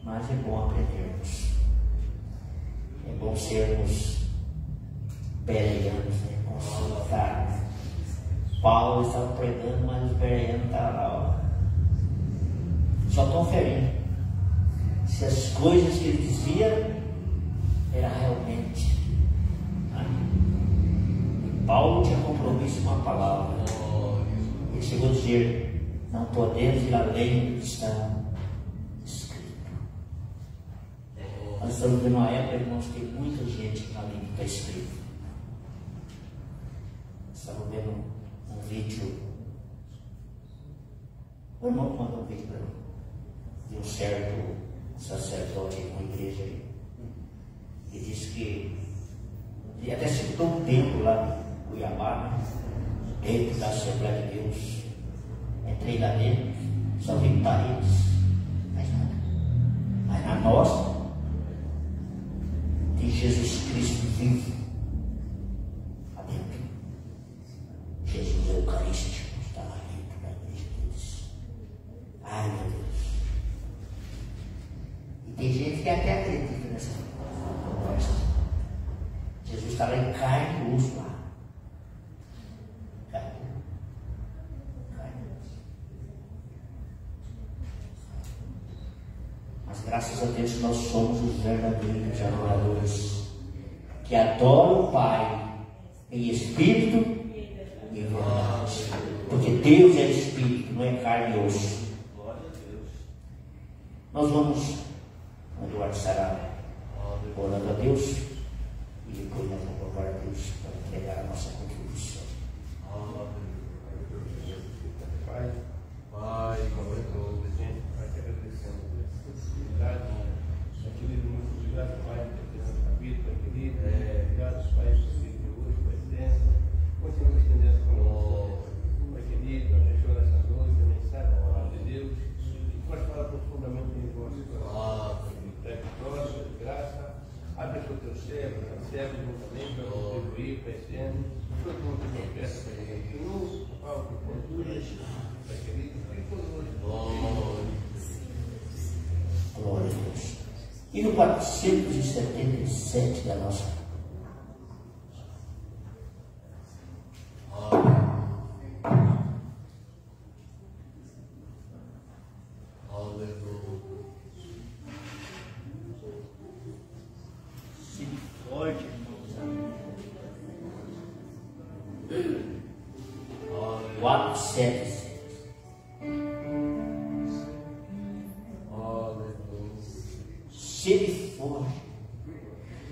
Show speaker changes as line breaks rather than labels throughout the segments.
Mas é bom aprendermos. É bom sermos bereanos, né? Consultarmos. Paulo estava pregando, mas os bereanos estavam lá, ó. Só conferindo se as coisas que ele dizia era realmente. E Paulo tinha compromisso com a palavra. Ele chegou a dizer: não podemos ir além do que está escrito. Nós estamos vendo uma época, irmãos, que tem muita gente que não lê o que está escrito. Estamos vendo um vídeo. O irmão mandou um vídeo para mim de um certo sacerdote em uma igreja aí. E disse que ele até citou um templo lá em Cuiabá, né? Dentro da Assembleia de Deus. Entrei lá dentro, só vi paredes, mais nada. Mas na nossa tem Jesus Cristo vivo lá dentro. Jesus Eucarístico está lá dentro da igreja deles. Ai, meu Deus. E tem gente que até acredita nessa conversa. Jesus estava em carne e osso lá. Mas graças a Deus nós somos os verdadeiros adoradores que adoram o Pai em espírito e em verdade. Porque Deus é espírito, não é carne e osso. Nós vamos, o Eduardo estará orando a Deus e depois nós vamos louvar a Deus para entregar a nossa contribuição.
Pai, muito gente, Pai, te agradecemos por essa possibilidade. Querido, muito obrigado, Pai, por ter essa vida, Pai querido. Obrigado, Pai, por ter de hoje, Pai dentro. Continua estendendo conosco, Pai querido, abençoa essa noite, a mensagem da palavra de Deus. Pode falar profundamente em vosso coração. Pai, vitória, graça. Abençoa teu servo, recebe também para contribuir para esse ano. Todo mundo que não peça, Pai querido. Paulo, que conduz, Pai querido.
Glória a Deus. E no 477 da nossa forte, irmãos. 477.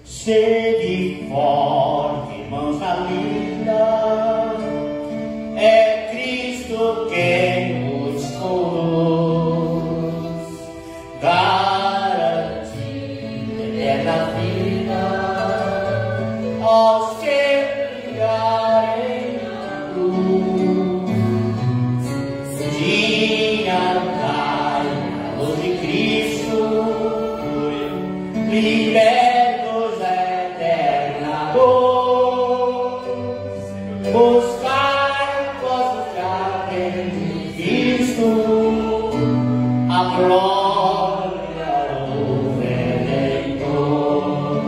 Sede forte, irmãos na vida, é Cristo quem nos conduz, garantindo eterna vida aos que brilharem na cruz. Dia andai na luz de Cristo, libertos da eterna dor, buscar vossos já tende visto a glória do Redentor.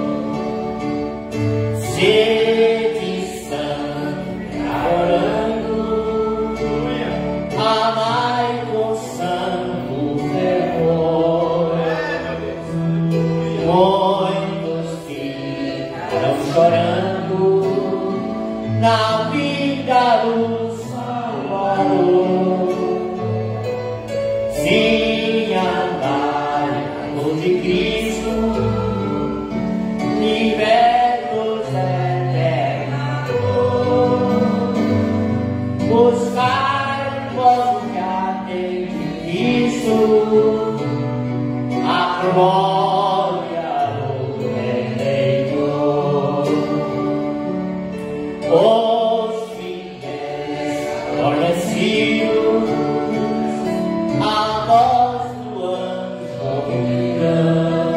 Sede santa orando, amai com santo fervor. Muitos ficarão chorando na vida do Salvador. Sim, andai na luz de Cristo, libertos da eterna dor. Buscar vós que atende Cristo, a glória do Redentor. Os fiéis adormecidos, a voz do anjo ouvirão.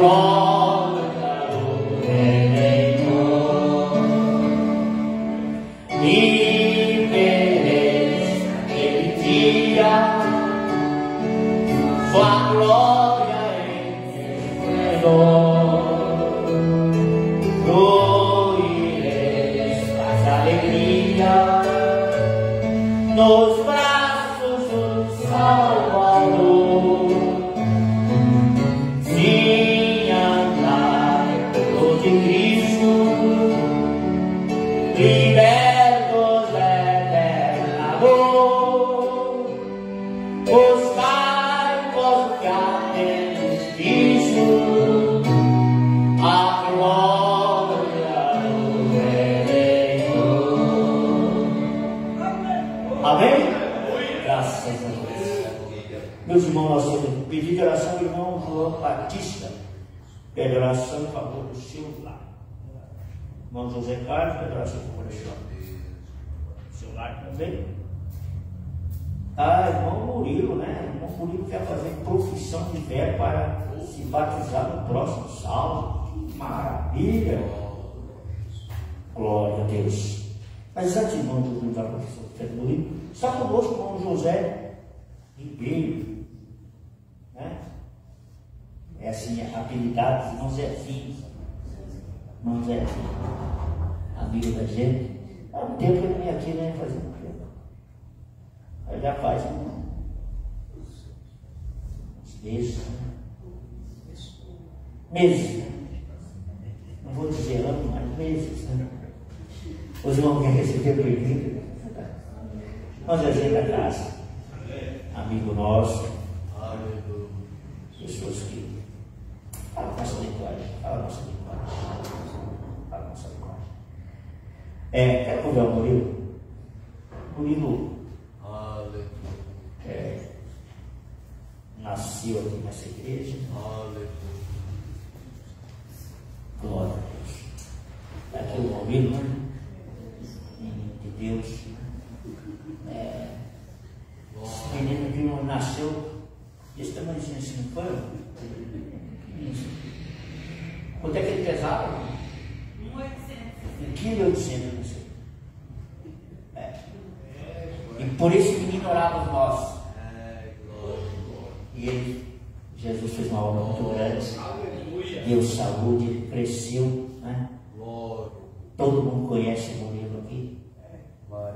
glória do Redentor. E vereis naquele dia sua glória em esplendor. Fluireis paz e alegria nos braços do Salvador. Sim, andai por de Cristo, libertos eterno amor. Buscai vós que há menos Cristo, a glória do Redentor. Amém? Graças a Deus. Meus irmãos, nós temos pedido de oração ao irmão João Batista, pede oração em favor do seu lar. Irmão José Carlos, pede oração em favor do seu lar também. Irmão Murilo, né? Irmão Murilo quer fazer profissão de fé para se batizar no próximo sábado. Que maravilha! Glória a Deus. Mas antes, irmão, de perguntar para a profissão de fé do Murilo, está conosco o irmão José Ribeiro, né? É assim, apelidado, irmão Zezinho. Irmão Zezinho, amigo da gente. Há um tempo que ele vem aqui, né? Fazendo o quê? Aí já faz uns meses. Meses. Não vou dizer anos, mas meses. Né? Os irmãos querem receber o bem-vindo. Nós é gente da casa. Amigo nosso. Pessoas que falam nossa linguagem. Fala nossa linguagem. Quero convidar o Murilo. Murilo nasceu aqui nessa igreja. Glória a Deus. Aqui o Murilo, né? Menino de Deus. Esse menino que nasceu desse tamanhozinho assim no pano. Quanto é que ele pesava? 1,800 kg. E por esse menino orávamos nós. E ele, Jesus fez uma obra muito grande, deu saúde, ele cresceu, né? Todo mundo conhece o Murilo aqui.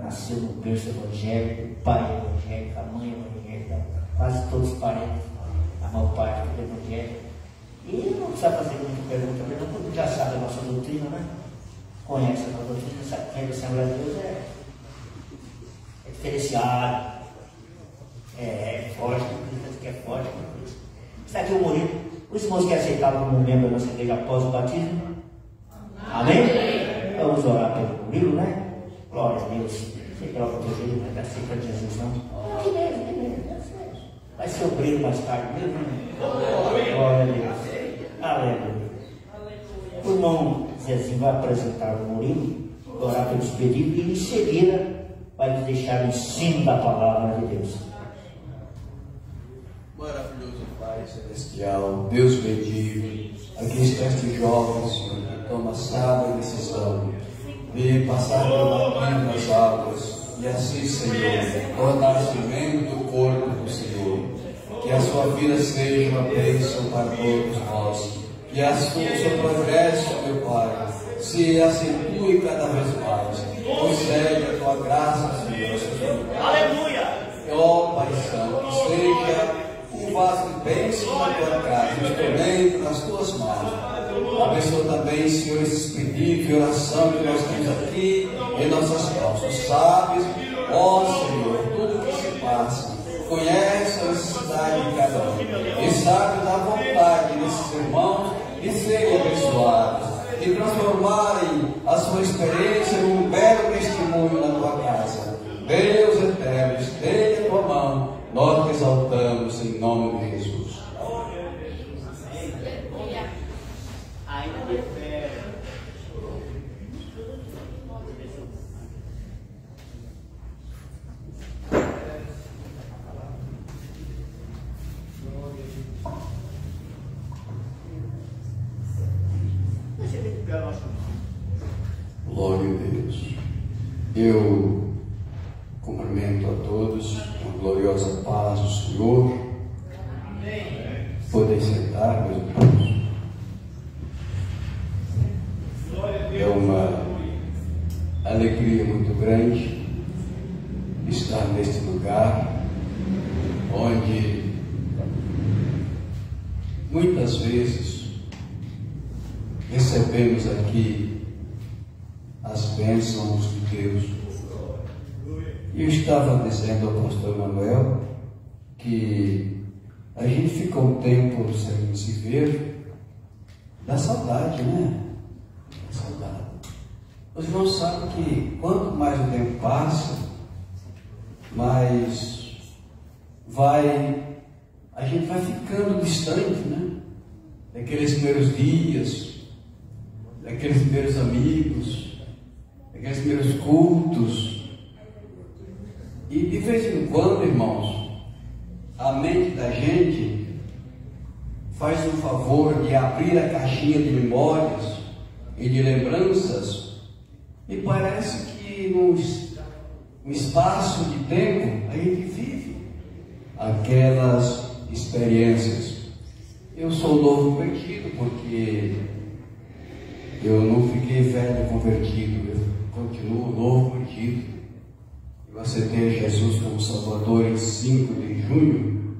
Nasceu no berço evangélico, o pai evangélico, a mãe evangélica, quase todos os parentes, a maior parte do evangélico. E não precisa fazer muita pergunta, porque todo mundo já sabe a nossa doutrina, né? Conhece a nossa doutrina, sabe que a Assembleia de Deus é diferenciado, é forte, que é forte. Está aqui o Murilo. Os irmãos que aceitaram como membro da nossa igreja após o batismo. Amém? Vamos orar pelo Murilo, né? Glória a Deus. Você troca o teu filho, não vai aceitar Jesus, não? Que mesmo. Vai ser obreiro mais tarde mesmo, né? Glória a Deus. Aleluia. O irmão Zezinho vai apresentar o Murilo, orar pelos pedidos e em seguida vai nos deixar o ensino da palavra de Deus.
Maravilhoso Pai Celestial, Deus bendito, aqui está este jovem, Senhor, que toma sábia decisão de passar pelo batismo das águas e assim, Senhor, tornar-se membro do corpo do Senhor. Que a sua vida seja uma bênção para todos nós, que o seu progresso, meu Pai, se acentue cada vez mais. Concede a tua graça, Senhor.
Aleluia!
Ó Pai Santo, que seja um vaso de bênção na tua casa, um instrumento nas tuas mãos. Abençoa também, Senhor, esses pedidos de oração que nós temos aqui em nossas mãos. Tu sabes, ó Senhor, tudo o que se passa. Conhece a necessidade de cada um e sabe da vontade desses irmãos de serem abençoados, de transformarem a sua experiência num belo testemunho na tua casa. Deus eterno, estende a tua mão, nós te exaltamos em nome de Jesus. Glória a Deus. Eu cumprimento a todos com a gloriosa paz do Senhor. Podem sentar, meus irmãos. É uma alegria muito grande estar neste lugar onde muitas vezes recebemos aqui as bênçãos de Deus. E eu estava dizendo ao pastor Manuel que a gente fica um tempo sem se ver, dá saudade, né? Dá saudade. Os irmãos sabem que quanto mais o tempo passa, mais a gente vai ficando distante, né? Daqueles primeiros dias, daqueles primeiros amigos, daqueles primeiros cultos. E de vez em quando, irmãos, a mente da gente faz um favor de abrir a caixinha de memórias e de lembranças, e parece que num espaço de tempo a gente vive aquelas experiências. Eu sou novo convertido porque eu não fiquei velho convertido, eu continuo novo convertido. Eu aceitei Jesus como Salvador em 5 de junho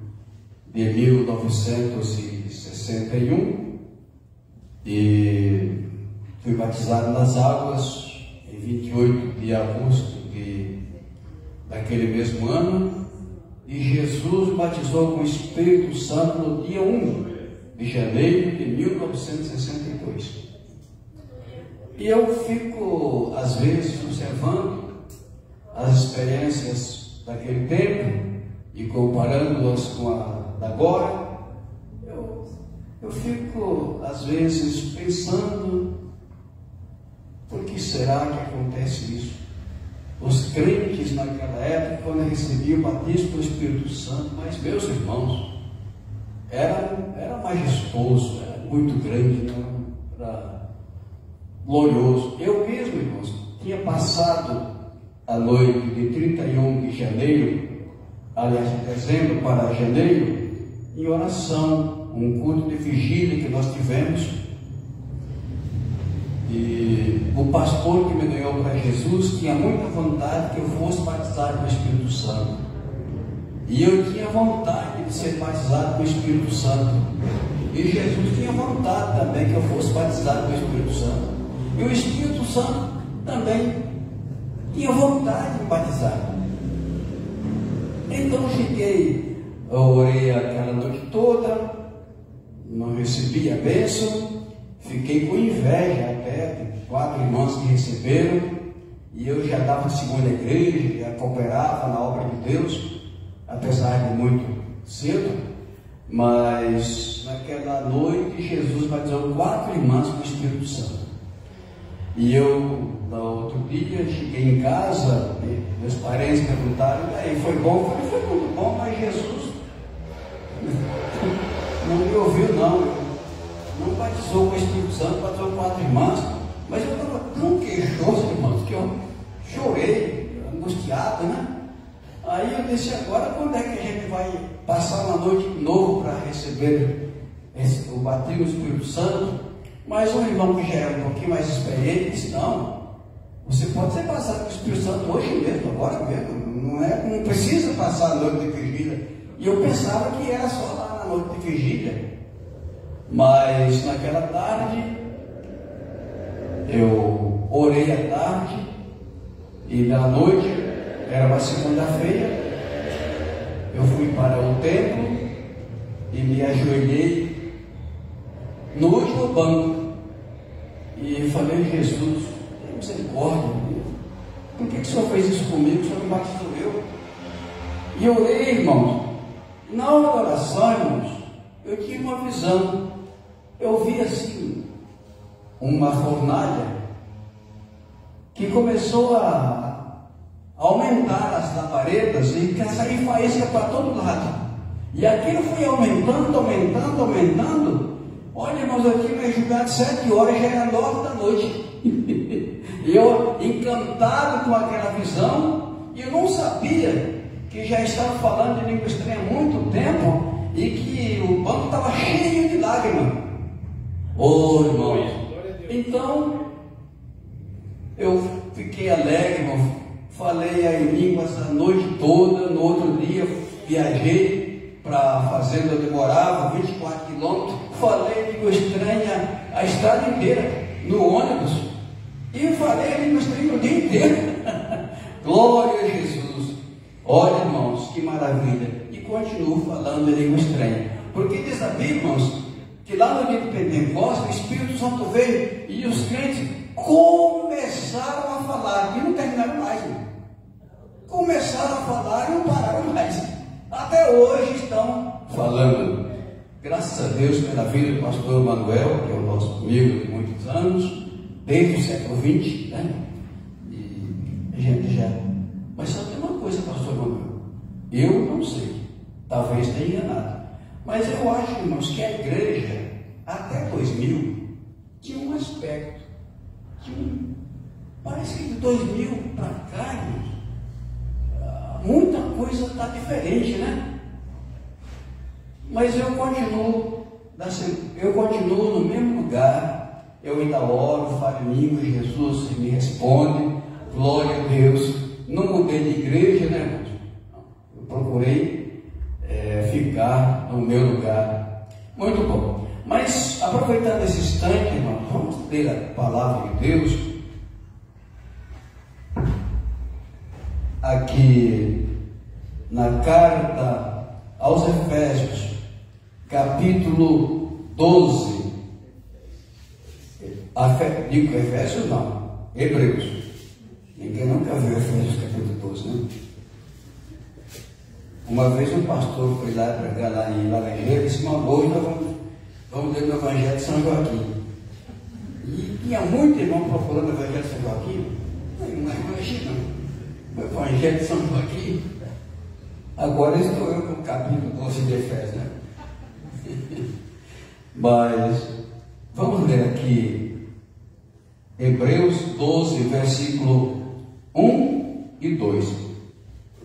de 1961 e fui batizado nas águas em 28 de agosto daquele mesmo ano, e Jesus me batizou com o Espírito Santo no dia 1 de janeiro de 1962. E eu fico, às vezes, observando as experiências daquele tempo e comparando-as com a da agora. Eu fico, às vezes, pensando: por que será que acontece isso? Os crentes naquela época, quando recebiam o batismo do Espírito Santo, mas, meus irmãos, era majestoso, era muito grande, era glorioso. Eu mesmo, irmãos, tinha passado a noite de 31 de janeiro, aliás, de dezembro para janeiro, em oração, um culto de vigília que nós tivemos. E o pastor que me ganhou para Jesus tinha muita vontade que eu fosse batizado com o Espírito Santo. E eu tinha vontade de ser batizado com o Espírito Santo. E Jesus tinha vontade também que eu fosse batizado com o Espírito Santo. E o Espírito Santo também tinha vontade de me batizar. Então eu orei aquela noite toda, não recebi a bênção. Fiquei com inveja até de 4 irmãos que receberam, e eu já dava segunda igreja, já cooperava na obra de Deus, apesar de muito cedo. Mas naquela noite Jesus batizou 4 irmãs com o Espírito Santo. E eu, no outro dia, cheguei em casa, meus parentes perguntaram: e aí, foi bom? Eu falei: foi muito bom, mas Jesus não me ouviu, não. Não batizou com o Espírito Santo, batizou 4 irmãs, mas eu estava tão queixoso, irmãos, que eu chorei, angustiado, né? Aí eu disse: agora quando é que a gente vai passar uma noite de novo para receber o batismo do Espírito Santo? Mas um irmão que já era um pouquinho mais experiente disse: não, você pode ser passado com o Espírito Santo hoje mesmo, agora mesmo, não precisa passar a noite de vigília. E eu pensava que era só lá na noite de vigília. Mas naquela tarde, eu orei à tarde, e na noite, era uma segunda-feira, eu fui para o templo e me ajoelhei no último banco e falei: Jesus, tem misericórdia, por que o Senhor fez isso comigo? O Senhor não batizou eu? E eu orei, irmãos. Na oração, irmãos, eu tive uma visão. Eu vi assim uma fornalha que começou a aumentar as labaredas e sair faísca para todo lado. E aquilo foi aumentando. Olha, irmão, irmãos, aqui me julgado 7 horas, já era 9 da noite. Eu, encantado com aquela visão, e eu não sabia que já estava falando de língua estranha há muito tempo e que o banco estava cheio de lágrimas. Oh, irmãos, então eu fiquei alegre, irmão. Falei em línguas a noite toda. No outro dia viajei para a fazenda onde eu morava, 24 quilômetros. Falei língua estranha a estrada inteira, no ônibus. E falei língua estranha o dia inteiro. Glória a Jesus. Olha, irmãos, que maravilha. E continuo falando em língua estranha. Porque diz a Bíblia, irmãos, que lá no dia de Pentecostes o Espírito Santo veio e os crentes começaram a falar. E não terminaram mais, irmão. Começaram a falar e não pararam mais. Até hoje estão falando. Graças a Deus pela vida do pastor Manuel, que é o nosso amigo de muitos anos, desde o século XX, né? E a gente já... Mas só tem uma coisa, pastor Manuel, eu não sei, talvez tenha enganado, mas eu acho, irmãos, que a igreja, até 2000, tinha um aspecto, parece que de 2000 para cá, irmãos, muita coisa está diferente, né? Mas eu continuo no mesmo lugar, eu ainda oro, falo em língua, Jesus me responde, glória a Deus. Não mudei de igreja, né, irmãos? Eu procurei ficar no meu lugar. Muito bom. Mas, aproveitando esse instante, irmão, vamos ler a palavra de Deus. Aqui, na carta aos Efésios, capítulo 12. Digo Efésios não, Hebreus. Ninguém nunca viu Efésios capítulo 12, né? Uma vez um pastor foi lá pregar lá em Laranjeira e disse: hoje nós vamos ler o Evangelho de São Joaquim. E tinha muito irmão procurando o Evangelho de São Joaquim. Não imagina, o Evangelho de São Joaquim. Agora estou eu com o capítulo 12 de Efésios, né? Mas vamos ler aqui Hebreus 12, versículo 1 e 2.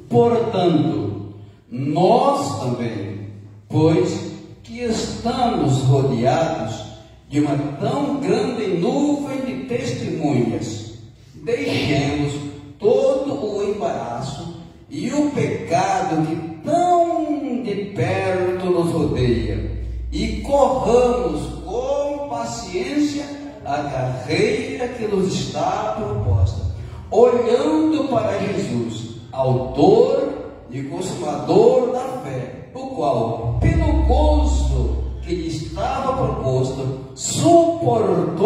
Portanto, nós também, pois que estamos rodeados de uma tão grande nuvem de testemunhas, deixemos todo o embaraço e o pecado que tão de perto nos rodeia, e corramos com paciência a carreira que nos está proposta, olhando para Jesus, autor e consumador da fé, o qual, pelo gozo que lhe estava proposto, suportou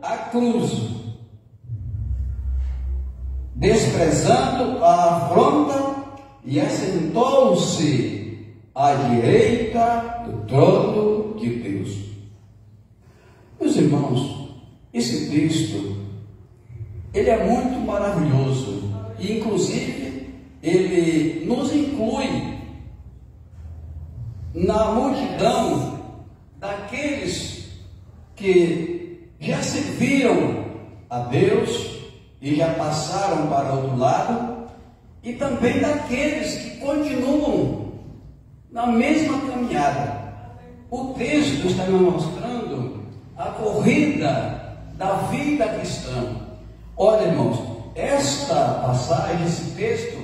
a cruz, desprezando a afronta, e assentou-se à direita do trono de Deus. Meus irmãos, esse texto, ele é muito maravilhoso, e inclusive ele nos inclui na multidão daqueles que já serviram a Deus e já passaram para o outro lado, e também daqueles que continuam na mesma caminhada. O texto está nos mostrando a corrida da vida cristã. Olha, irmãos, esta passagem, esse texto,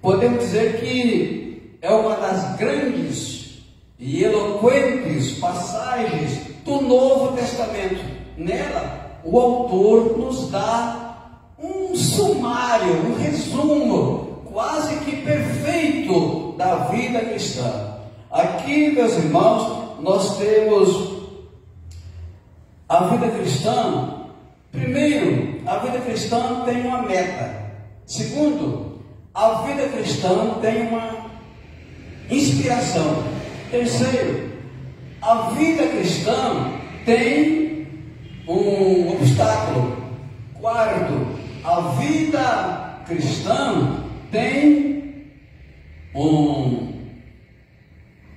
podemos dizer que é uma das grandes e eloquentes passagens do Novo Testamento. Nela, o autor nos dá um sumário, um resumo quase que perfeito da vida cristã. Aqui, meus irmãos, nós temos a vida cristã. Primeiro, a vida cristã tem uma meta. Segundo, a vida cristã tem uma inspiração. Terceiro, a vida cristã tem um obstáculo. Quarto, a vida cristã tem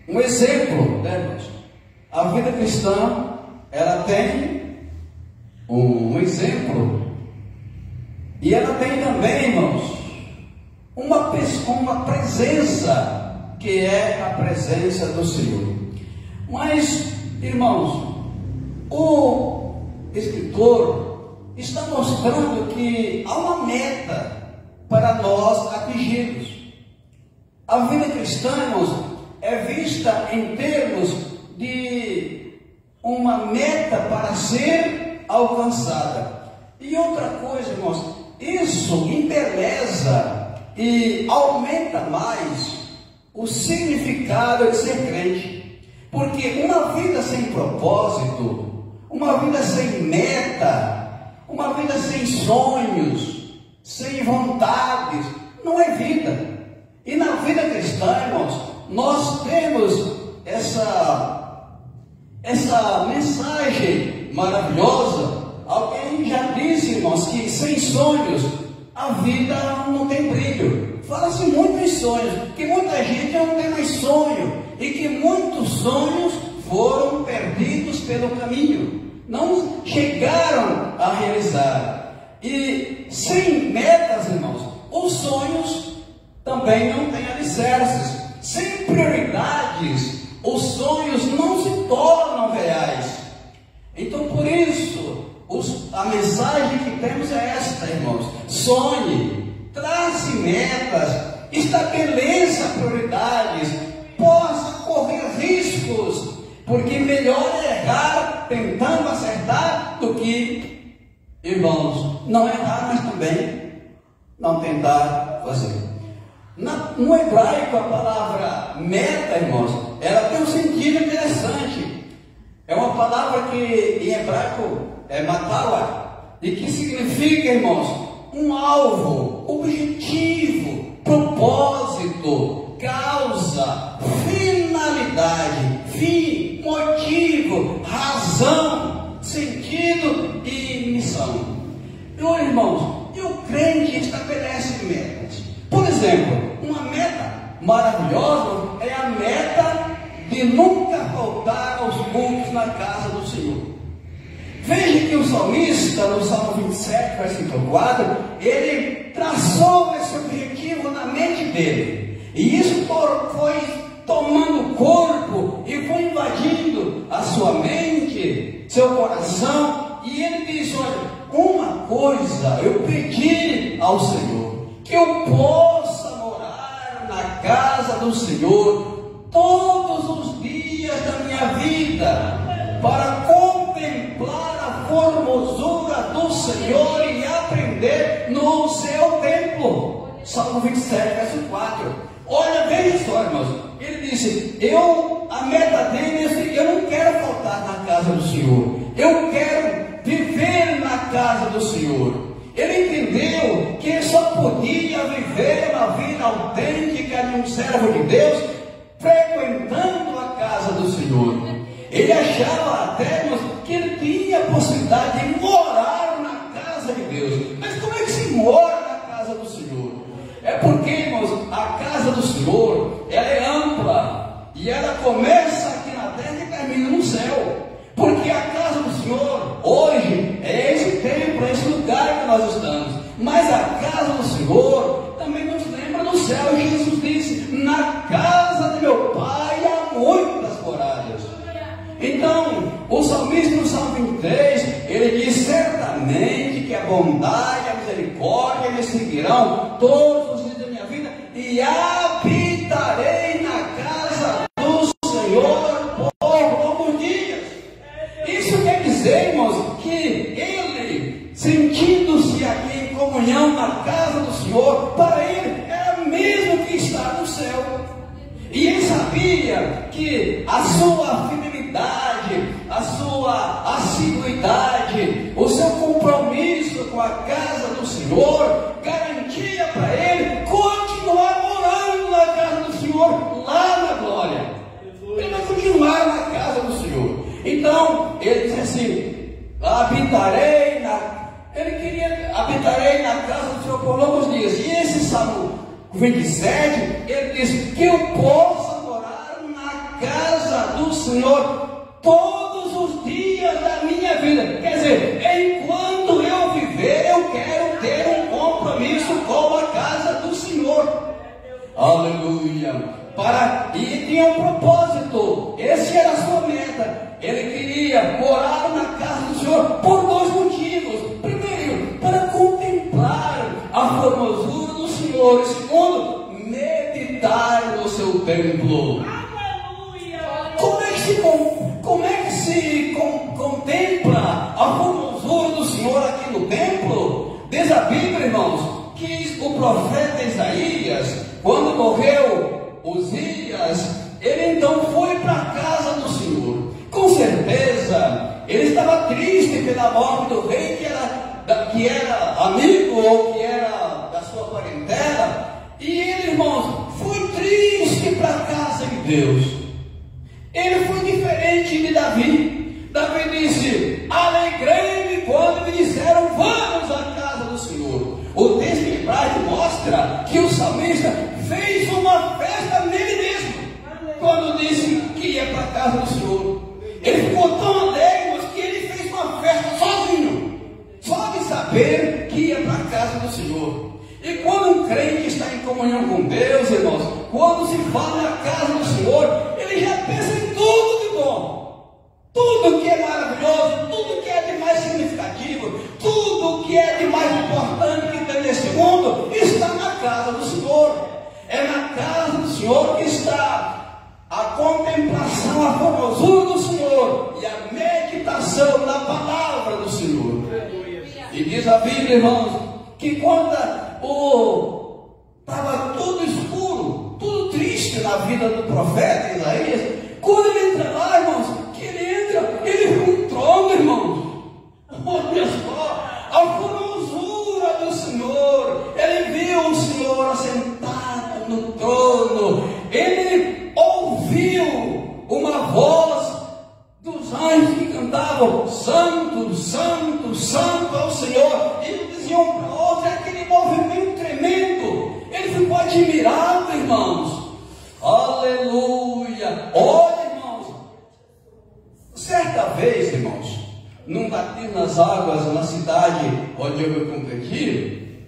um exemplo, né, irmãos? A vida cristã ela tem um exemplo, e ela tem também, irmãos, uma presença, que é a presença do Senhor. Mas, irmãos, o escritor está mostrando que há uma meta para nós atingirmos. A vida cristã, irmãos, é vista em termos de uma meta para ser alcançada. E outra coisa, irmãos, isso embeleza e aumenta mais o significado de ser crente. Porque uma vida sem propósito, uma vida sem meta, uma vida sem sonhos, sem vontades, não é vida. E na vida cristã, irmãos, nós temos essa mensagem maravilhosa. Alguém já disse, irmãos, que sem sonhos a vida não tem brilho. Fala-se muito em sonhos, que muita gente não tem mais sonho, e que muitos sonhos foram perdidos pelo caminho, não chegaram a realizar. E sem metas, irmãos, os sonhos também não têm alicerces. Sem prioridades, os sonhos não se tornam reais. Então, por isso, a mensagem que temos é esta, irmãos: sonhe, trace metas, estabeleça prioridades, possa correr riscos, porque melhor é errar tentando acertar do que, irmãos, não errar, mas também não tentar fazer. No hebraico, a palavra meta, irmãos, ela tem um sentido interessante. É uma palavra que em hebraico é matawa, e que significa, irmãos, um alvo, objetivo, propósito, causa, finalidade, fim, motivo, razão, sentido e missão. Então, irmãos, e o crente estabelece metas. Por exemplo, uma meta maravilhosa é a meta de nunca faltar aos cultos na casa do Senhor. Veja que o salmista, no Salmo 27, versículo 4, ele traçou esse objetivo na mente dele. E isso foi tomando corpo e foi invadindo a sua mente, seu coração. E ele diz: olha, uma coisa eu pedi ao Senhor, que eu possa morar na casa do Senhor todos os dias da minha vida, para contemplar a formosura do Senhor e aprender no seu templo. Salmo 27, verso 4. Olha, veja só, irmãos, ele disse: a meta dele é: eu não quero faltar na casa do Senhor, eu quero viver na casa do Senhor. Ele entendeu que ele só podia viver uma vida autêntica de um servo de Deus frequentando a casa do Senhor. Ele achava até que ele tinha a possibilidade de morar na casa de Deus. Mas como é que se mora na casa do Senhor? É porque, irmãos, a casa do Senhor, ela é ampla, e ela começa aqui na terra e termina no céu. Porque a casa do Senhor, hoje, é esse templo, é esse lugar que nós estamos. Mas a casa do Senhor também nos lembra do céu. E Jesus disse: na casa de meu Pai há muitas moradas. Então, o salmista no Salmo 23, ele diz: certamente que a bondade e a misericórdia me seguirão todos os dias da minha vida, e habitarei na casa do Senhor por longos dias. Isso quer dizer, irmãos, que ele, sentindo-se aqui em comunhão na casa do Senhor, para ele era mesmo que estar no céu. E ele sabia que a sua fidelidade, a sua assiduidade, o seu compromisso com a casa do Senhor garantia para ele continuar morando na casa do Senhor lá na glória. Ele vai continuar na casa do Senhor. Então, ele disse assim: habitarei na casa do Senhor por longos dias. E esse Salmo 27, ele diz: que eu possa morar na casa do Senhor todos os dias da Aleluia. E tinha um propósito. Esse era a sua meta. Ele queria morar na casa do Senhor por 2 motivos. Primeiro, para contemplar a formosura do Senhor. E segundo, meditar no seu templo. Como é que se contempla a formosura do Senhor aqui no templo? Diz a Bíblia, irmãos, que o profeta Isaías, quando morreu Uzias, ele então foi para a casa do Senhor. Com certeza, ele estava triste pela morte do rei, que era amigo ou que era da sua parentela. E ele, irmãos, foi triste para a casa de Deus. Ele foi diferente de Davi. Davi disse: alegrei-me quando me disseram, vamos à casa do Senhor. O texto hebraico mostra que o salmista fez uma festa nele mesmo, quando disse que ia para a casa do Senhor. Ele ficou tão alegre que ele fez uma festa sozinho, só de saber que ia para a casa do Senhor. E quando um crente está em comunhão com Deus, irmãos, quando se fala na casa do Senhor, ele já pensa em tudo de bom, tudo que é maravilhoso, tudo que é de mais significativo, tudo que é de mais importante que tem nesse mundo, está na casa do Senhor. É na casa do Senhor que está a contemplação, a formosura do Senhor e a meditação na palavra do Senhor. E diz a Bíblia, irmãos, que quando estava tudo escuro, tudo triste na vida do profeta Isaías, quando ele entra lá, irmãos, que ele viu um trono, irmãos. Olha só, a formosura do Senhor. Ele viu o Senhor assentado no trono. Ele ouviu uma voz dos anjos que cantavam: Santo, Santo, Santo é o Senhor. E diziam um para o outro, aquele movimento tremendo. Ele ficou admirado, irmãos. Aleluia. Olha, irmãos, certa vez, irmãos, num batismo nas águas na cidade onde eu me converti,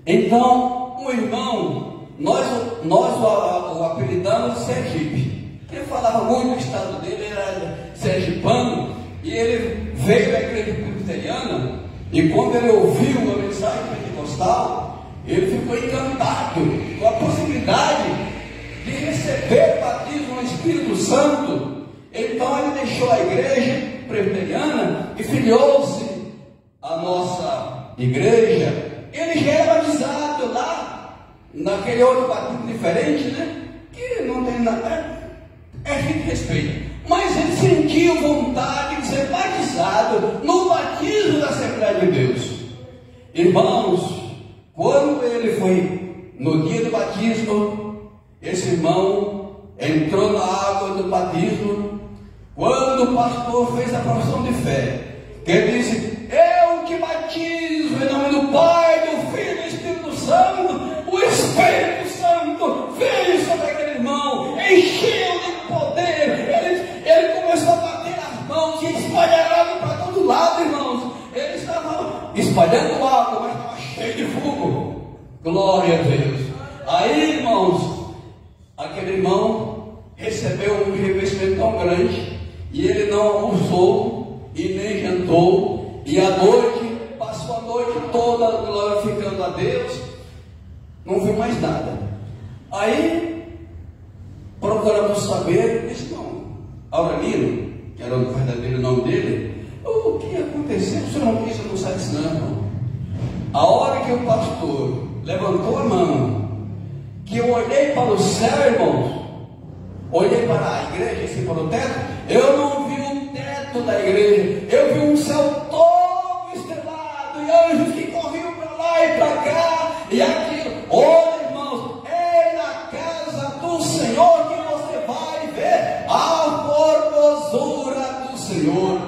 então um irmão, nós o apelidamos de Sergipe. Ele falava muito, o estado dele era sergipano, e ele veio da igreja presbiteriana, e quando ele ouviu a mensagem pentecostal, ele ficou encantado com a possibilidade de receber o batismo no Espírito Santo. Então ele deixou a igreja presbiteriana e filiou-se à nossa igreja. Ele já era batizado lá, naquele outro batismo diferente, né? Que não tem nada, é de respeito. Mas ele sentiu vontade de ser batizado no batismo da Assembleia de Deus. Irmãos, quando ele foi no dia do batismo, esse irmão entrou na água do batismo. Quando o pastor fez a profissão de fé, que ele disse: eu que batizo em nome do Pai, do Filho e do Espírito Santo, o Espírito Santo veio sobre aquele irmão, encheu de poder. Ele começou a bater as mãos e espalhar água para todo lado, irmãos. Ele estava espalhando água, mas estava cheio de fogo. Glória a Deus. Aí, irmãos, aquele irmão recebeu um revestimento tão grande, e ele não almoçou e nem jantou, e à noite, passou a noite toda glorificando a Deus, não viu mais nada. Aí, procuramos saber, disse: não, Aurelino, que era o verdadeiro nome dele, o que aconteceu? O senhor não quis almoçar? Disse: não. A hora que o pastor levantou a mão, que eu olhei para o céu, irmãos, olhei para a igreja, assim, para o teto, eu não vi o teto da igreja, eu vi um céu todo estrelado, e anjos que corriam para lá e para cá, e aquilo. Olha, irmãos, é na casa do Senhor que você vai ver a formosura do Senhor.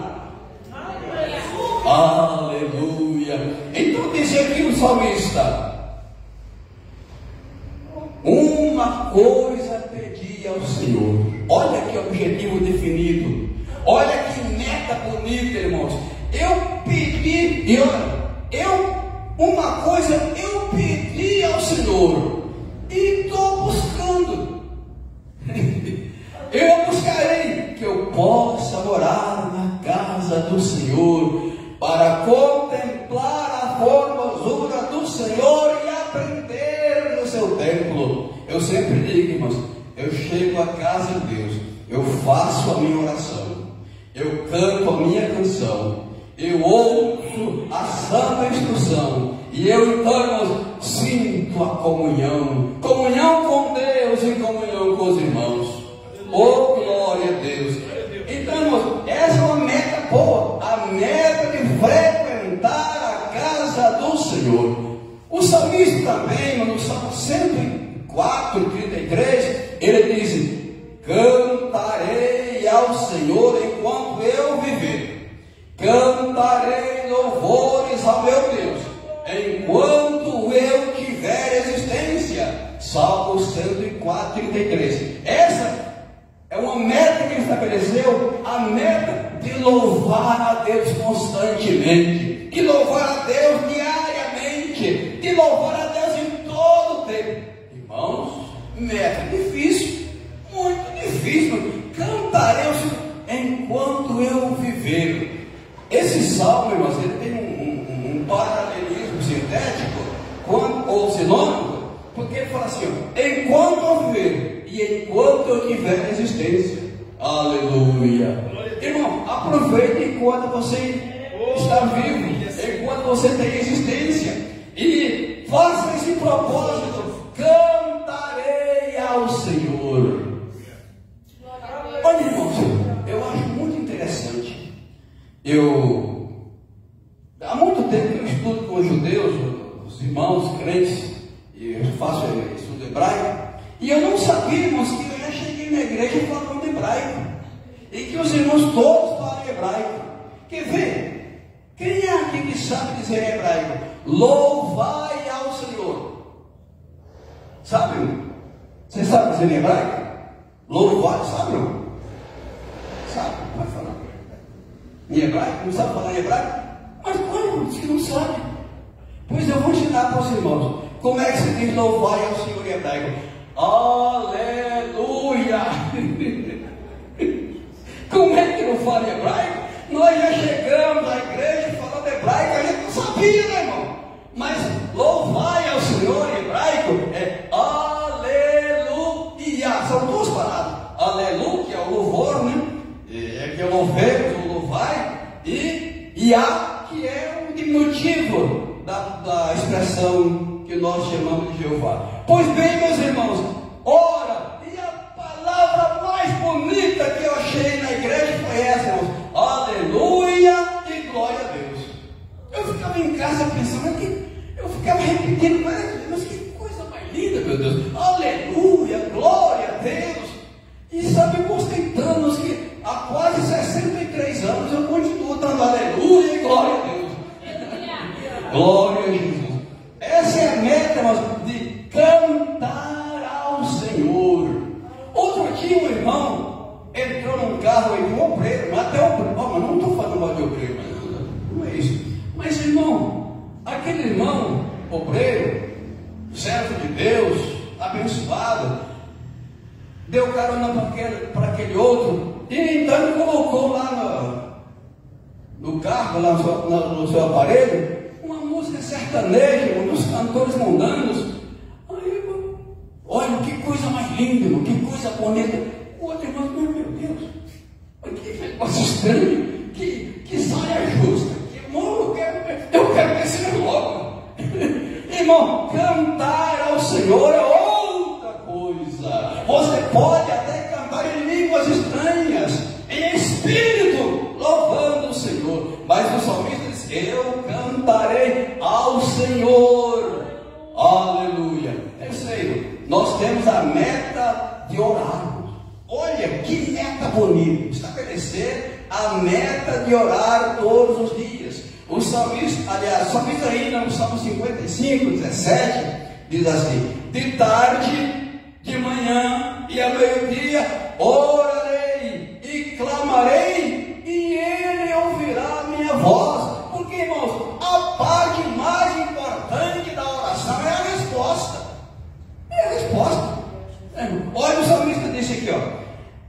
Aleluia. Então dizia aqui o salmista: uma coisa pedi ao Senhor. Olha que objetivo definido, olha que meta bonita, irmãos. Eu pedi, uma coisa eu pedi ao Senhor, e morar na casa do Senhor, para contemplar a formosura do Senhor e aprender no seu templo. Eu sempre digo, irmãos, eu chego à casa de Deus, eu faço a minha oração, eu canto a minha canção, eu ouço a santa instrução, e eu então sinto a comunhão com Deus e comunhão com os irmãos. Oh, glória a Deus! Então, irmãos, essa é uma meta boa, a meta de frequentar a casa do Senhor. O salmista também, no Salmo 104, 33, ele diz: cantarei ao Senhor enquanto eu viver, cantarei louvores ao meu Deus, enquanto eu tiver existência. Salmo 104, 33. Essa é uma meta que ele estabeleceu, a meta de louvar a Deus constantemente, de louvar a Deus diariamente, de louvar a Deus em todo o tempo. Irmãos, meta difícil, muito difícil. Cantarei ao Senhor enquanto eu viver. Esse salmo, irmãos, ele tem um paralelismo sintético ou sinônimo, porque ele fala assim: ó, enquanto eu viver e enquanto eu tiver existência. Aleluia. Irmão, aproveite enquanto você está vivo, enquanto você tem existência, e faça esse propósito: cantarei ao Senhor. Olha, irmãos, eu acho muito interessante. Há muito tempo que eu estudo com os judeus, os irmãos crentes, e eu faço estudo hebraico, e eu não sabia, irmãos, que eu já cheguei na igreja falando hebraico, e que os irmãos todos falam hebraico. Quer ver? Quem é aqui que sabe dizer em hebraico? Louvai ao Senhor. Sabe? Você sabe dizer em hebraico? Louvai, sabe? Não? Sabe? Vai falar. Em hebraico? Não sabe falar em hebraico? Mas como? Diz que não sabe. Pois eu vou ensinar para os irmãos como é que se diz louvai ao Senhor em hebraico. Aleluia! Como é que não fala hebraico? Nós já chegamos à igreja falando hebraico, a gente não sabia, né, irmão? Mas louvai ao Senhor em hebraico é aleluia. São duas palavras. Aleluia, que é o louvor, né? Que é o louvemos, o louvai, e Iá, que é o diminutivo da expressão que nós chamamos de Jeová. Pois bem, meus irmãos, ora, e a palavra mais bonita que eu achei na igreja foi essa, irmãos: aleluia e glória a Deus. Eu ficava em casa pensando, eu ficava repetindo, mas que coisa mais linda, meu Deus, aleluia, glória a Deus. E sabe, irmãos, tem anos que há quase 63 anos eu continuo dando aleluia e glória a Deus. Glória a Jesus. Essa é a meta, irmãos, de cantar ao Senhor. Outro dia um irmão entrou num carro aí, um obreiro, até obreiro, mas não estou falando mal de obreiro, não é isso. Mas, irmão, aquele irmão obreiro, servo de Deus, abençoado, deu carona para aquele outro, e então ele colocou lá no carro, lá no seu aparelho, uma música sertaneja, um dos cantores mundanos. Aí, olha, que coisa mais linda, irmão, que coisa bonita. O outro irmão, meu Deus, que negócio estranho, que saia justa, que irmão, eu quero descer logo. Irmão, cantar ao Senhor é outra coisa. Você pode até cantar em línguas estranhas, em espírito, louvando o Senhor, mas o salmista diz: eu cantarei ao Senhor. Aleluia. Terceiro, nós temos a meta de orar. Olha que meta bonita, estabelecer a meta de orar todos os dias. O salmista, aliás, o salmista ainda no Salmo 55, 17, diz assim: de tarde, de manhã e ao meio-dia orarei e clamarei, e Ele ouvirá a minha voz. Porque, irmãos, a parte mais importante da oração é a resposta. É a resposta. Olha, o salmista disse aqui, ó: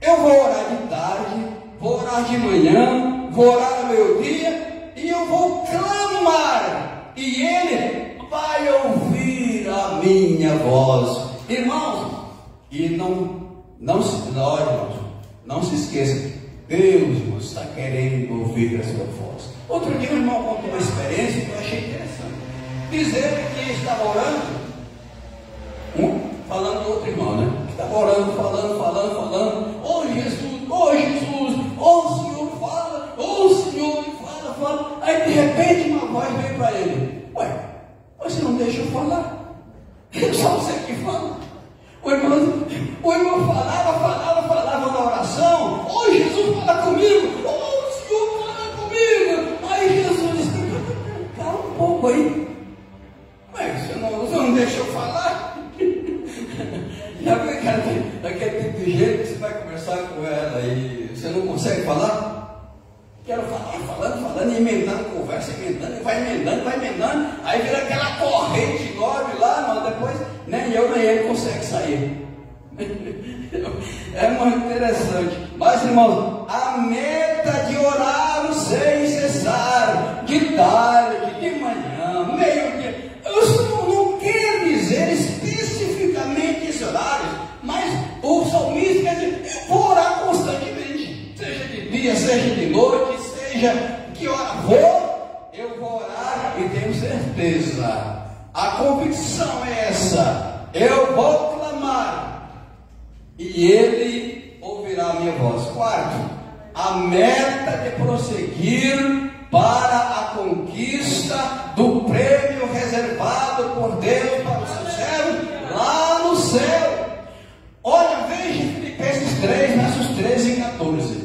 eu vou orar de tarde, vou orar de manhã manhã, vou orar ao meio-dia, e eu vou clamar, e Ele vai ouvir a minha voz. Irmãos, e não se esqueça, Deus está querendo ouvir a sua voz. Outro dia o irmão contou uma experiência que eu achei interessante. Diz ele que estava orando, falando do outro irmão, né? Que estava orando, falando. Oh Jesus, oh Senhor, fala. Aí de repente uma voz veio para ele: ué, você não deixa eu falar? Só você que fala. O irmão falava na oração: oh Jesus, fala comigo, oh Senhor, fala comigo. Aí Jesus disse: calma um pouco aí. Mas você não deixa eu falar? Já viu daquele tipo de jeito que você vai conversar com ela e você não consegue falar? Quero falar, falando, emendando conversa, vai emendando, aí vira aquela corrente enorme lá, mas depois nem eu nem ele consegue sair. É muito interessante. Mas, irmãos, a meta de orar sem cessar, de tarde, de manhã, meio-dia, isso não quer dizer especificamente esse horário, mas o salmista quer dizer: eu vou orar constantemente, seja de dia, seja de noite, seja que hora for, eu vou orar e tenho certeza, a convicção é essa: eu vou clamar e Ele ouvirá a minha voz. Quarto, a meta de prosseguir para a conquista do prêmio reservado por Deus para o seu servo lá no céu. Olha, veja Filipenses 3, versos 13 e 14.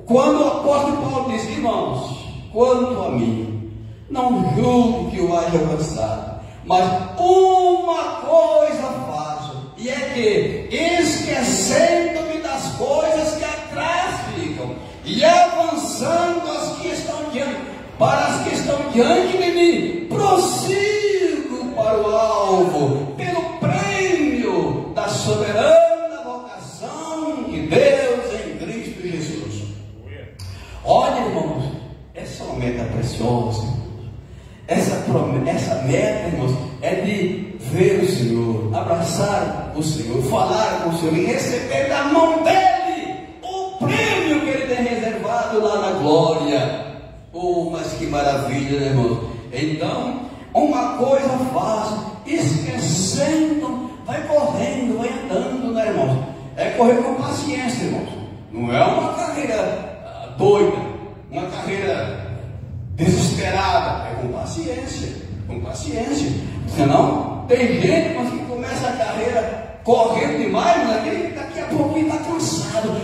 Quando o apóstolo Paulo diz: irmãos, quanto a mim, não julgo que eu haja alcançado, mas uma coisa faço, e é que, esquecendo-me das coisas que atrás ficam, e avançando as que estão diante, para as que estão diante de mim, prossigo para o alvo, pelo prêmio da soberana vocação de Deus em Cristo Jesus. Olha, irmãos, essa é uma meta preciosa. Essa meta, irmãos, é de ver o Senhor, abraçar o Senhor, falar com o Senhor e receber da mão dele o prêmio que ele tem reservado lá na glória. Oh, mas que maravilha, né, irmãos? Então, uma coisa faço, esquecendo, vai correndo, vai andando, né, irmãos? É correr com paciência, irmãos. Não é uma carreira doida, uma carreira desesperada. É com paciência, com paciência. Senão, tem gente que começa a carreira correndo demais, mas daqui a pouquinho está cansado,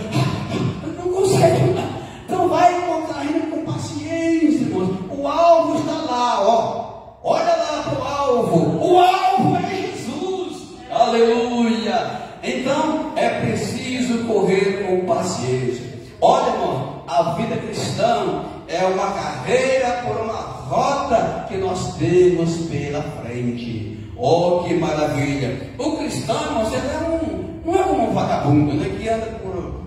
não consegue mais. Então vai correndo com paciência, irmãos. O alvo está lá, ó. Olha lá para o alvo. O alvo é Jesus. Aleluia. Então é preciso correr com paciência. Olha, irmão, a vida cristã é uma carreira por uma rota que nós temos pela frente. Oh, que maravilha! O cristão, irmão, não é como um vagabundo, né, que anda por...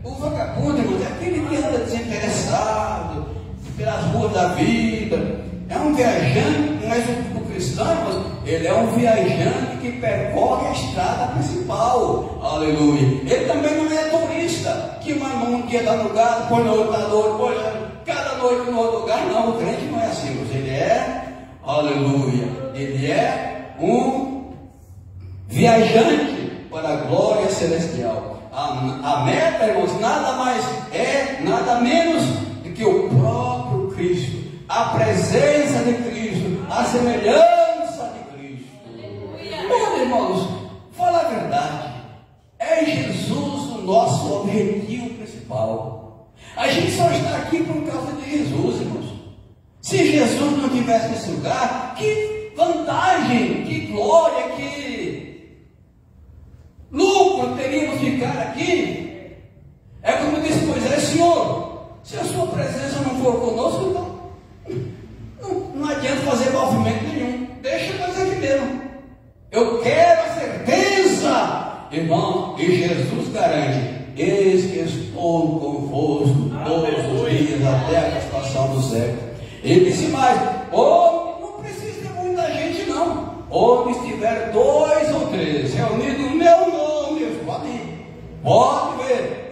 O vagabundo, irmão, é aquele que anda desinteressado pelas ruas da vida. É um viajante, mas o cristão, irmão, ele é um viajante que percorre a estrada principal. Aleluia! Ele também não é turista, que um dia está no lugar, depois no outro está no outro, cada noite no outro lugar. Não, o crente não é assim, irmão. Ele é, aleluia, ele é um viajante para a glória celestial. A meta, irmãos, nada menos do que o próprio Cristo, a presença de Cristo, a semelhança de Cristo. Olha, irmãos, fala a verdade, é Jesus o nosso objetivo principal. A gente só está aqui por causa de Jesus, irmãos. Se Jesus não tivesse nesse lugar, que vantagem, que glória, que lucro teríamos ficar aqui? É como disse Moisés: Senhor, se a sua presença não for conosco, então não adianta fazer movimento nenhum, deixa nós aqui mesmo. Eu quero a certeza, irmão, e Jesus garante: eis que estou convosco cego. Ele disse mais: não precisa ter muita gente não. Onde estiver 2 ou 3 reunidos no meu nome, pode ver.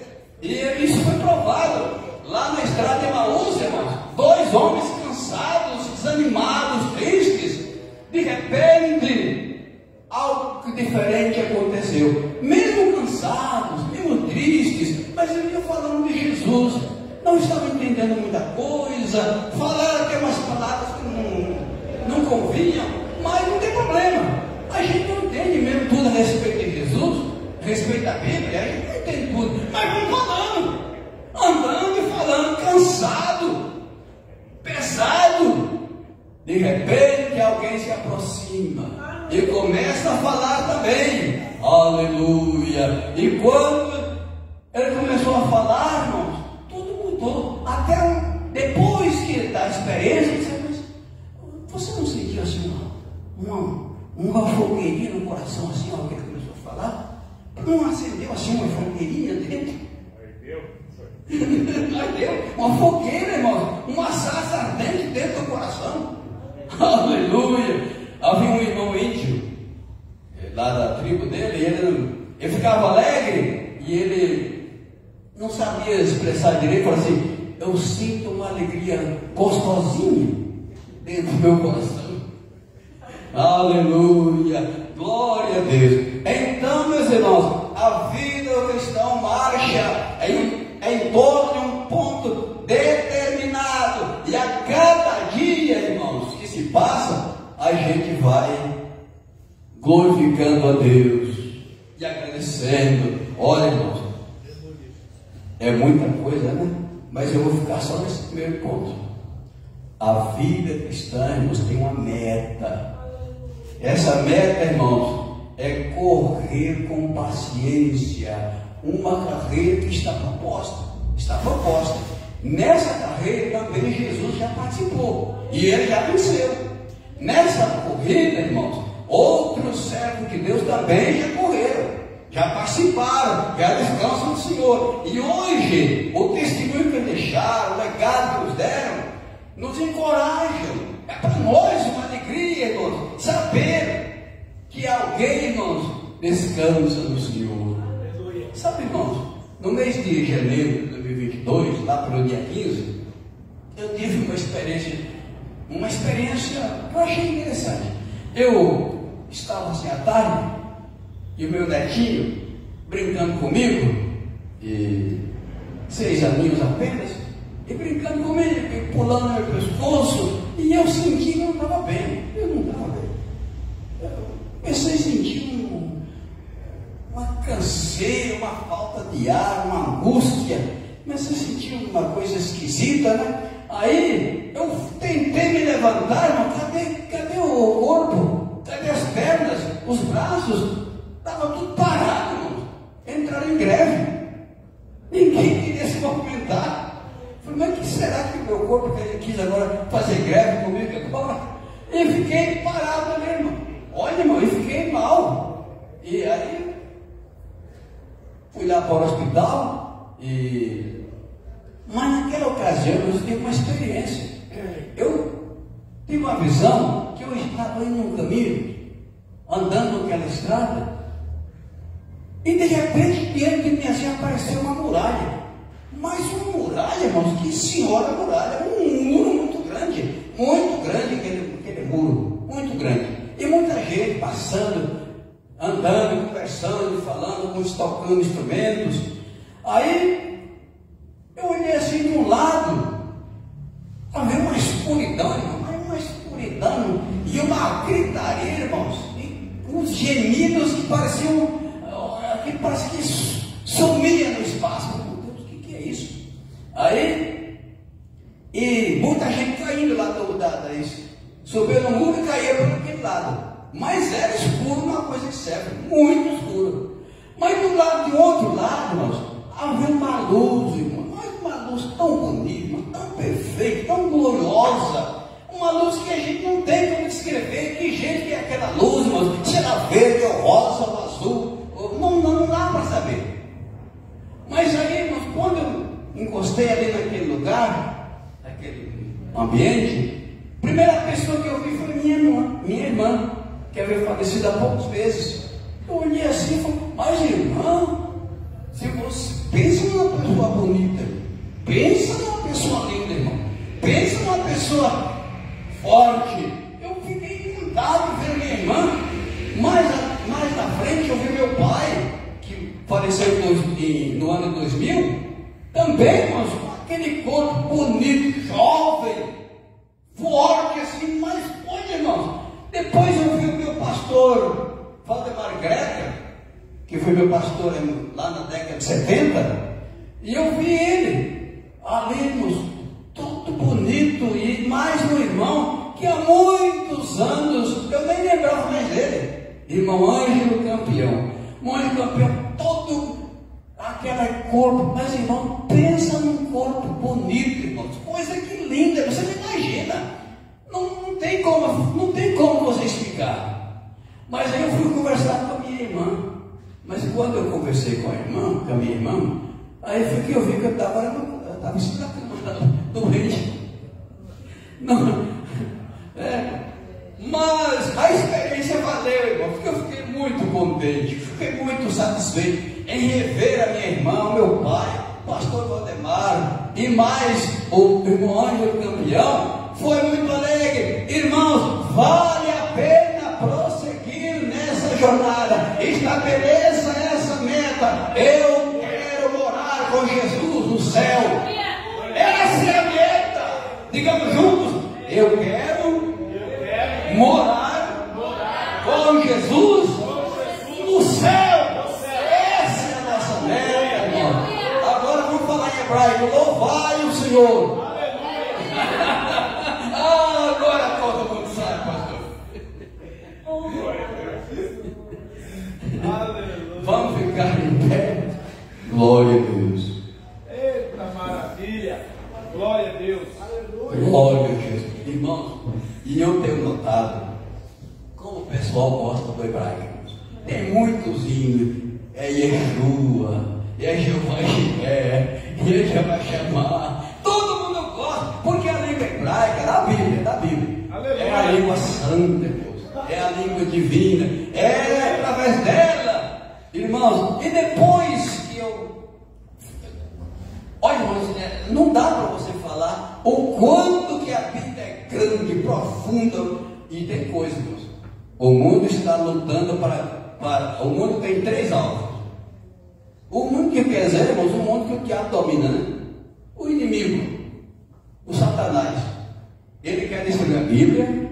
E isso foi provado lá na estrada de Emaús, irmãos. 2 homens cansados, desanimados, tristes. De repente, algo diferente aconteceu. Mesmo cansados, mesmo tristes, mas eles iam falando de Jesus. Não estavam entendendo muita coisa, falaram até umas palavras que não convinham, mas não tem problema. A gente não entende mesmo tudo a respeito de Jesus, a respeito da Bíblia, a gente não entende tudo, mas vamos falando, andando e falando, cansado, pesado. De repente alguém se aproxima e começa a falar também. Aleluia! E quando ele começou a falar, irmãos, tudo mudou. Até depois da experiência, ele disse: mas você não sentiu assim uma fogueirinha no coração, assim, alguém começou a falar? Não acendeu assim uma fogueirinha dentro? Deu uma fogueira, irmão, uma sarça ardente dentro do coração. Aleluia! Havia um irmão índio lá da tribo dele, ele ficava alegre e ele não sabia expressar direito. Falava assim: eu sinto uma alegria gostosinha dentro do meu coração. Aleluia! Glória a Deus! Então, meus irmãos, a vida do cristão marcha em torno de um ponto determinado, e a cada dia, irmãos, que se passa, a gente vai glorificando a Deus e agradecendo. Olha, irmãos, é muita coisa, né? Mas eu vou ficar só nesse primeiro ponto. A vida cristã, irmãos, tem uma meta. Essa meta, irmãos, é correr com paciência uma carreira que está proposta. Nessa carreira também Jesus já participou e ele já venceu. Nessa corrida, irmãos, outros servos de Deus também já correram, já participaram, já descansam do Senhor. E hoje, o testemunho que eles deixaram, o legado que nos deram, nos encorajam. É para nós uma alegria, irmãos, saber que alguém, irmãos, descansa no Senhor. Sabe, irmãos, no mês de janeiro de 2022, lá pelo dia 15, eu tive uma experiência que eu achei interessante. Eu estava assim à tarde, e o meu netinho brincando comigo, e 6 aninhos apenas, e brincando comigo, e pulando no meu pescoço, e eu senti que não estava bem. Eu não estava bem. Eu comecei a sentir uma canseira, uma falta de ar, uma angústia. Comecei a sentir uma coisa esquisita, né? Aí eu tentei me levantar, mas cadê o corpo? Cadê as pernas? Os braços? Estava tudo parado, irmão. Entraram em greve. Ninguém queria se movimentar. Falei: mas que será que o meu corpo quis agora fazer greve comigo agora? E fiquei parado ali, irmão. Olha, irmão, eu fiquei mal. E aí fui lá para o hospital, mas naquela ocasião eu tive uma experiência. Eu tive uma visão que eu estava indo num caminho, andando naquela estrada, e de repente diante de mim assim apareceu uma muralha. Mas uma muralha, irmãos, que senhora muralha, um muro muito grande aquele muro, muito grande. E muita gente passando, andando, conversando, falando, uns tocando instrumentos. Aí eu olhei assim de um lado, havia uma escuridão, irmão, uma escuridão e uma gritaria, irmãos, e uns gemidos que pareciam, parece que sumia no espaço. Meu Deus, o que é isso? Aí, e muita gente caindo lá subiu no muro e caía para aquele lado. Mas era escuro, uma coisa certa, muito escuro. Mas do outro lado, irmãos, havia uma luz, irmão, uma luz tão bonita, tão perfeita, tão gloriosa, uma luz que a gente não tem como descrever. Que jeito que é aquela luz, irmãos? Se era verde, ou rosa, ou azul, não dá para saber. Mas aí, irmãos, quando eu encostei ali naquele lugar, ambiente, a primeira pessoa que eu vi foi minha irmã, que havia falecido há poucos meses. Eu olhei assim e falei, mas irmão, se você pensa numa pessoa bonita, pensa numa pessoa linda, irmão, pensa numa pessoa forte. Eu fiquei encantado ver minha irmã. Mais na frente eu vi meu pai, que faleceu no ano 2000, também, mas com aquele corpo bonito, jovem, forte assim, mas olha, irmãos, depois eu vi o meu pastor, Valdemar Greca, que foi meu pastor lá na década de 70, e eu vi ele ali, irmãos, todo bonito, e mais um irmão que há muitos anos eu nem lembrava mais dele, irmão Ângelo Campeão. Ângelo Campeão, todo aquele corpo, mas irmão, pensa num corpo bonito, irmãos, coisa que linda, você não imagina, não tem como você explicar. Mas aí eu fui conversar com a minha irmã, mas quando eu conversei com a minha irmã, aí foi que eu vi que eu estava em cima da cama, doente. Mas a experiência valeu, irmão, porque eu fiquei muito contente, fiquei muito satisfeito em rever a minha irmã, o meu pai, o pastor Valdemar, e mais o irmão Ângelo Campeão. Foi muito alegre. Irmãos, vale a pena prosseguir nessa jornada, estabeleça essa meta. Eu quero morar com Jesus no céu. Essa é a meta. Digamos juntos, eu quero morar com Jesus no céu. Essa é a nossa meta, irmão. Agora vamos falar em hebraico. Louvai o Senhor. Agora todo mundo sabe, pastor. Vamos ficar em pé. Glória a Deus.
Eita maravilha. Glória a Deus.
Glória a Jesus. Irmãos, e eu tenho notado como o pessoal gosta do hebraico. Tem muitos hinos, é Yeshua, é Jeová Jireh, é Jeová Shammah. Todo mundo gosta, porque a língua hebraica, da Bíblia.
Aleluia.
É a língua santa, Deus. É a língua divina. É através dela, irmãos. E depois que eu... Olha, irmãos, não dá para você falar o quanto que a Bíblia é grande, profunda. E tem coisa, irmãos. O mundo está lutando para... O mundo tem 3 alvos. O mundo que quer dizer, irmãos, o mundo que o diabo domina, né? O inimigo, o Satanás. Ele quer destruir a Bíblia,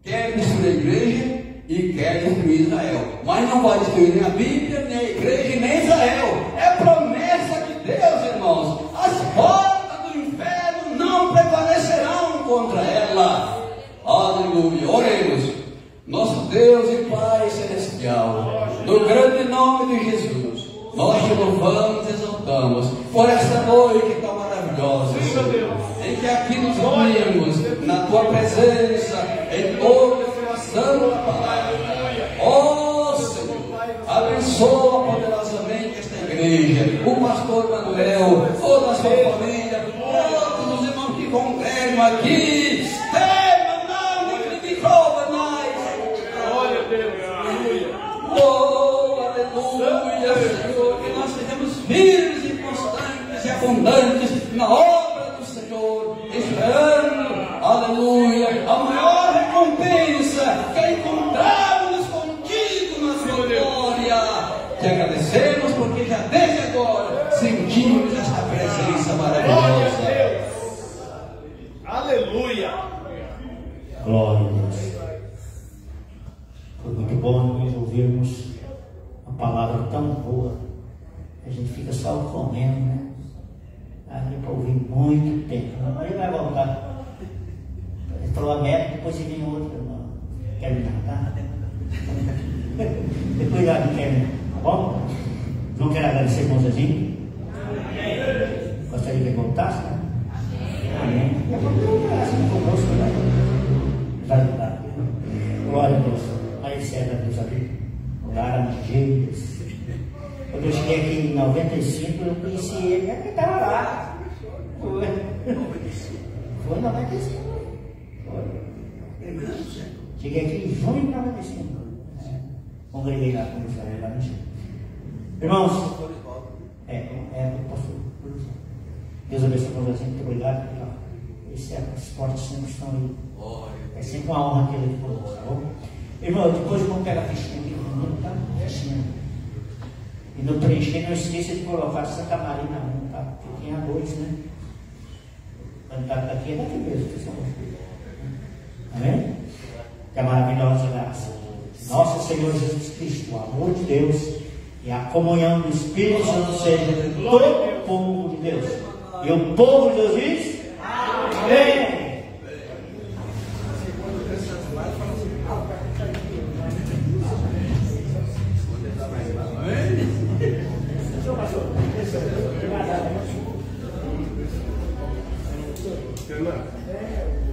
quer destruir a igreja e quer destruir Israel. Mas não vai destruir nem a Bíblia, nem a igreja, nem Israel. É promessa de Deus, irmãos. As portas do inferno não prevalecerão contra ela. Aleluia. Oremos. Nosso Deus e Pai Celestial, no grande nome de Jesus, nós te louvamos e exaltamos por essa noite tão maravilhosa, Senhor, em que aqui nos reunimos na tua presença, em toda a tua santa palavra. Ó Senhor, abençoa poderosamente esta igreja, o pastor Manuel, toda a sua família, todos os irmãos que congregam aqui. Oh, aleluia, Senhor, que nós sejamos firmes e constantes e abundantes na obra do Senhor, esperando, aleluia, a maior recompensa que encontramos contigo na sua glória. Te agradecemos porque já desde agora sentimos esta presença maravilhosa.
Aleluia.
Glória a Deus. Foi muito bom nós ouvirmos uma palavra tão boa. A gente fica só comendo, né? Ali para ouvir muito tempo. Mas ele vai voltar. Ele falou a meta, depois ele vem outra. Quer me matar? Depois já não quer, tá bom? Não quero agradecer com Zezinho? Gostaria que ele voltasse, né? Amém. E a família assim conosco, né? Vai ajudar. Glória a Deus. Aí serve a Deus ali. Oraram dias. Quando eu cheguei aqui em 95, eu conheci ele, ele estava lá. Foi ainda vai descendo. Cheguei aqui em junho e estava descendo. Congreguei lá com o Israel lá no Chile. Irmãos, eu posso. Deus abençoe para você, muito obrigado. Os portos sempre estão aí. É sempre uma honra que ele falou, tá bom? Irmão, depois vamos pegar a fichinha aqui, o mundo está fichinha. E no preencher, não esqueça de colocar Santa Marina 1, tá? Porque tem a 2, né? Quando está daqui, é daqui mesmo, que são amém? Que a maravilhosa graça. Nosso Senhor Jesus Cristo, o amor de Deus e a comunhão do Espírito Santo seja com todo o povo de Deus. E o povo de Deus diz: amém.
Fernando,